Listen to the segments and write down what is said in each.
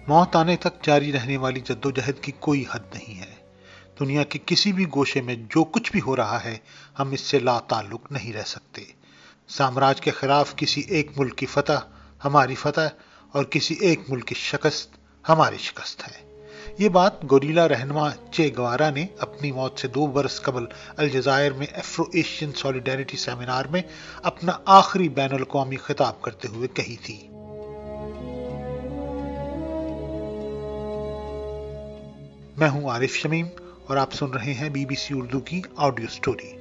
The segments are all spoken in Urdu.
موت آنے تک جاری رہنے والی جدوجہد کی کوئی حد نہیں ہے۔ دنیا کے کسی بھی گوشے میں جو کچھ بھی ہو رہا ہے، ہم اس سے لا تعلق نہیں رہ سکتے۔ سامراج کے خلاف کسی ایک ملک کی فتح ہماری فتح، اور کسی ایک ملک کی شکست ہماری شکست ہے۔ یہ بات گوریلا رہنما چے گوارا نے اپنی موت سے 2 برس قبل الجزائر میں افرو ایشین سولیڈیرٹی سیمینار میں اپنا آخری بین الاقوامی خطاب کرتے ہوئے کہی تھی۔ میں ہوں عارف شمیم اور آپ سن رہے ہیں BBC اردو کی آڈیو سٹوری۔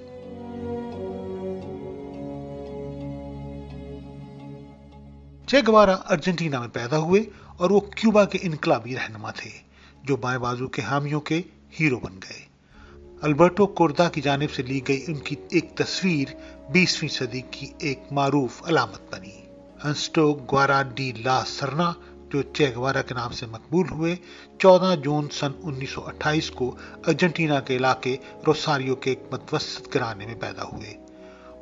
چے گوارا ارجنٹینا میں پیدا ہوئے اور وہ کیوبا کے انقلابی رہنما تھے جو بائیں بازو کے حامیوں کے ہیرو بن گئے۔ البرٹو کوردا کی جانب سے لی گئی ان کی ایک تصویر 20ویں صدی کی ایک معروف علامت بنی۔ ہنسٹو گوارا ڈی لا سرنا، جو چے گوارا کے نام سے مقبول ہوئے، 14 جون سن 1928 کو ارجنٹینا کے علاقے روساریو کے ایک متوسط گھرانے میں پیدا ہوئے۔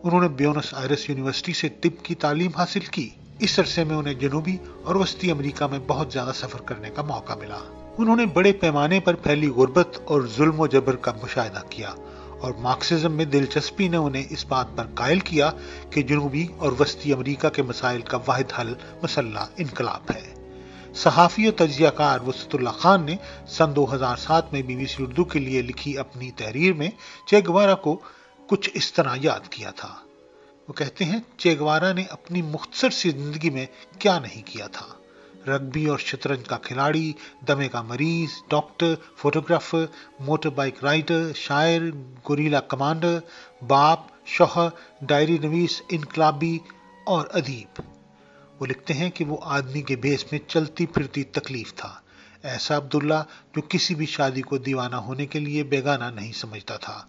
انہوں نے بیونس آئرس یونیورسٹی سے طب کی تعلیم حاصل کی۔ اس عرصے میں انہیں جنوبی اور وسطی امریکہ میں بہت زیادہ سفر کرنے کا موقع ملا۔ انہوں نے بڑے پیمانے پر پھیلی غربت اور ظلم و جبر کا مشاہدہ کیا، اور مارکسزم میں دلچسپی نے انہیں اس بات پر قائل کیا کہ جنوبی اور وسطی امریکہ کے مسائل کا واحد حل مسلح انقلاب ہے۔ صحافی و تجزیہ کار وسط اللہ خان نے سن 2007 میں BBC اردو کے لیے لکھی اپنی تحریر میں چے گوارا کو کچھ اس طرح یاد کیا تھا۔ وہ کہتے ہیں، چے گوارا نے اپنی مختصر سی زندگی میں کیا نہیں کیا تھا۔ رگبی اور شطرنج کا کھلاڑی، دمے کا مریض، doctor, photographer, motor bike rider, شاعر، گوریلا کمانڈر، باپ، شوہر، ڈائری نویس، انقلابی اور ادیب۔ وہ لکھتے ہیں کہ وہ آدمی کے بھیس میں چلتی پھرتی تکلیف تھا، ایسا عبداللہ جو کسی بھی شادی کو دیوانہ ہونے کے لیے بیگانہ نہیں سمجھتا تھا۔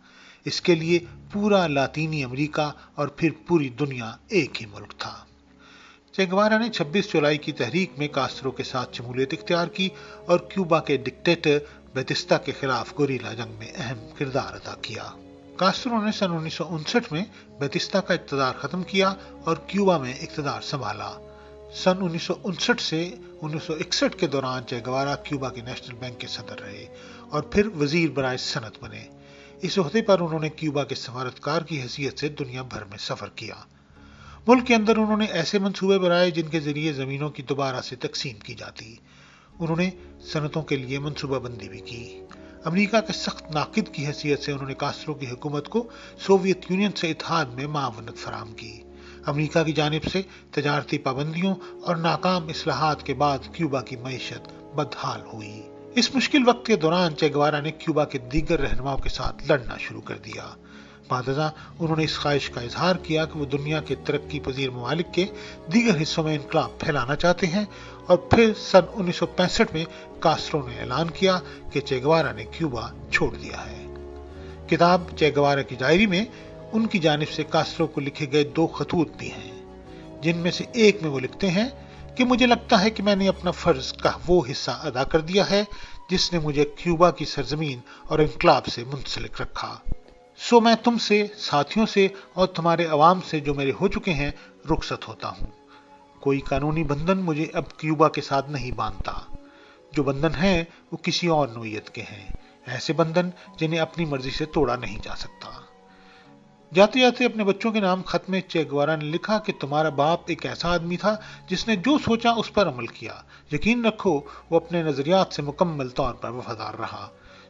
اس کے لیے پورا لاطینی امریکہ اور پھر پوری دنیا ایک ہی ملک تھا۔ چے گوارا نے 26 جولائی کی تحریک میں کاسترو کے ساتھ شمولیت اختیار کی اور کیوبا کے ڈکٹیٹر بیتستا کے خلاف گوریلا جنگ میں اہم کردار ادا کیا۔ کاسترو نے سن 1959 میں بیتستا کا اقتدار ختم کیا اور کیوبا میں اقتدار سنبھالا۔ سن 1959 سے 1961 کے دوران چے گوارا کیوبا کے نیشنل بینک کے صدر رہے اور پھر وزیر برائے صنعت بنے۔ اس عہدے پر انہوں نے کیوبا کے سفارتکار کی حیثیت سے دنیا بھر میں سفر کیا۔ ملک کے اندر انہوں نے ایسے منصوبے بنائے جن کے ذریعے زمینوں کی دوبارہ سے تقسیم کی جاتی۔ انہوں نے صنعتوں کے لیے منصوبہ بندی بھی کی۔ امریکہ کے سخت ناقد کی حیثیت سے انہوں نے کاسترو کی حکومت کو سوویت یونین سے اتحاد میں معاونت فراہم کی۔ امریکہ کی جانب سے تجارتی پابندیوں اور ناکام اصلاحات کے بعد کیوبا کی معیشت بدحال ہوئی۔ اس مشکل وقت کے دوران چے گوارا نے کیوبا کے دیگر رہنماؤں کے ساتھ لڑنا شروع کر دیا۔ بعد ازاں انہوں نے اس خواہش کا اظہار کیا کہ وہ دنیا کے ترقی پذیر ممالک کے دیگر حصوں میں انقلاب پھیلانا چاہتے ہیں، اور پھر سن 1965 میں کاسترو نے اعلان کیا کہ چے گوارا نے کیوبا چھوڑ دیا ہے۔ کتاب چے گوارا کی ڈائری میں ان کی جانب سے کاسترو کو لکھے گئے 2 خطوط بھی ہیں، جن میں سے ایک میں وہ لکھتے ہیں کہ مجھے لگتا ہے کہ میں نے اپنا فرض کا وہ حصہ ادا کر دیا ہے جس نے مجھے کیوبا کی سرزمین اور انقلاب سے منسلک رکھا۔ سو میں تم سے، ساتھیوں سے اور تمہارے عوام سے جو میرے ہو چکے ہیں رخصت ہوتا ہوں۔ کوئی قانونی بندھن مجھے اب کیوبا کے ساتھ نہیں باندھتا۔ جو بندھن ہیں وہ کسی اور نوعیت کے ہیں، ایسے بندھن جنہیں اپنی مرضی سے توڑا نہیں جا سکتا۔ جاتے جاتے اپنے بچوں کے نام خط میں چے گوارا نے لکھا کہ تمہارا باپ ایک ایسا آدمی تھا جس نے جو سوچا اس پر عمل کیا۔ یقین رکھو وہ اپنے نظریات سے مکمل طور پر وفادار رہا۔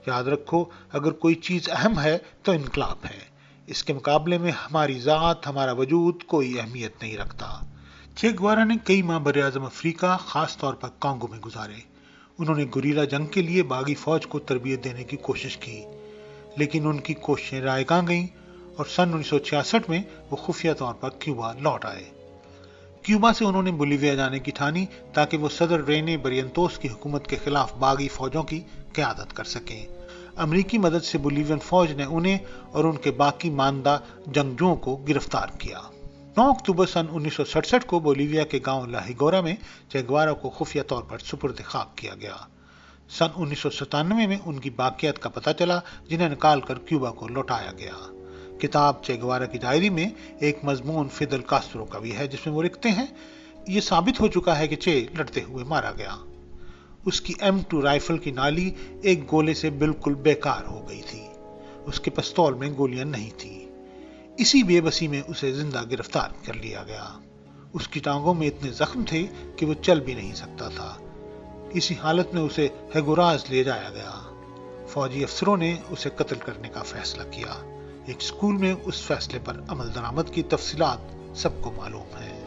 یاد رکھو، اگر کوئی چیز اہم ہے تو انقلاب ہے۔ اس کے مقابلے میں ہماری ذات، ہمارا وجود کوئی اہمیت نہیں رکھتا۔ چے گوارا نے کئی ماہ براعظم افریقہ، خاص طور پر کانگو میں گزارے۔ انہوں نے گوریلا جنگ کے لیے باغی فوج کو تربیت دینے کی کوشش کی، لیکن ان کی کوششیں رائگاں گئیں اور سن 1966 میں وہ خفیہ طور پر کیوبا لوٹ آئے۔ کیوبا سے انہوں نے بولیویا جانے کی ٹھانی تاکہ وہ صدر رینے بریئنتوس کی حکومت کے خلاف باغی فوجوں کی قیادت کر سکیں۔ امریکی مدد سے بولیوین فوج نے انہیں اور ان کے باقی ماندہ جنگجوؤں کو گرفتار کیا۔ 9 اکتوبر سن 1967 کو بولیویا کے گاؤں لاہیگورا میں چے گوارا کو خفیہ طور پر سپرد خاک کیا گیا۔ سن 1997 میں ان کی باقیات کا پتہ چلا، جنہیں نکال کر کیوبا کو لوٹایا گیا۔ کتاب چے گوارا کی ڈائری میں ایک مضمون فیدل کاسترو کا بھی ہے، جس میں وہ لکھتے ہیں، یہ ثابت ہو چکا ہے کہ چے لڑتے ہوئے مارا گیا۔ اس کی M2 رائفل کی نالی ایک گولے سے بالکل بیکار ہو گئی تھی۔ اس کے پستول میں گولیاں نہیں تھی۔ اسی بے بسی میں اسے زندہ گرفتار کر لیا گیا۔ اس کی ٹانگوں میں اتنے زخم تھے کہ وہ چل بھی نہیں سکتا تھا۔ اسی حالت میں اسے ہیگوراز لے جایا گیا۔ فوجی افسروں نے اسے قتل کرنے کا فیصلہ کیا۔ ایک سکول میں اس فیصلے پر عمل درآمد کی تفصیلات سب کو معلوم ہے۔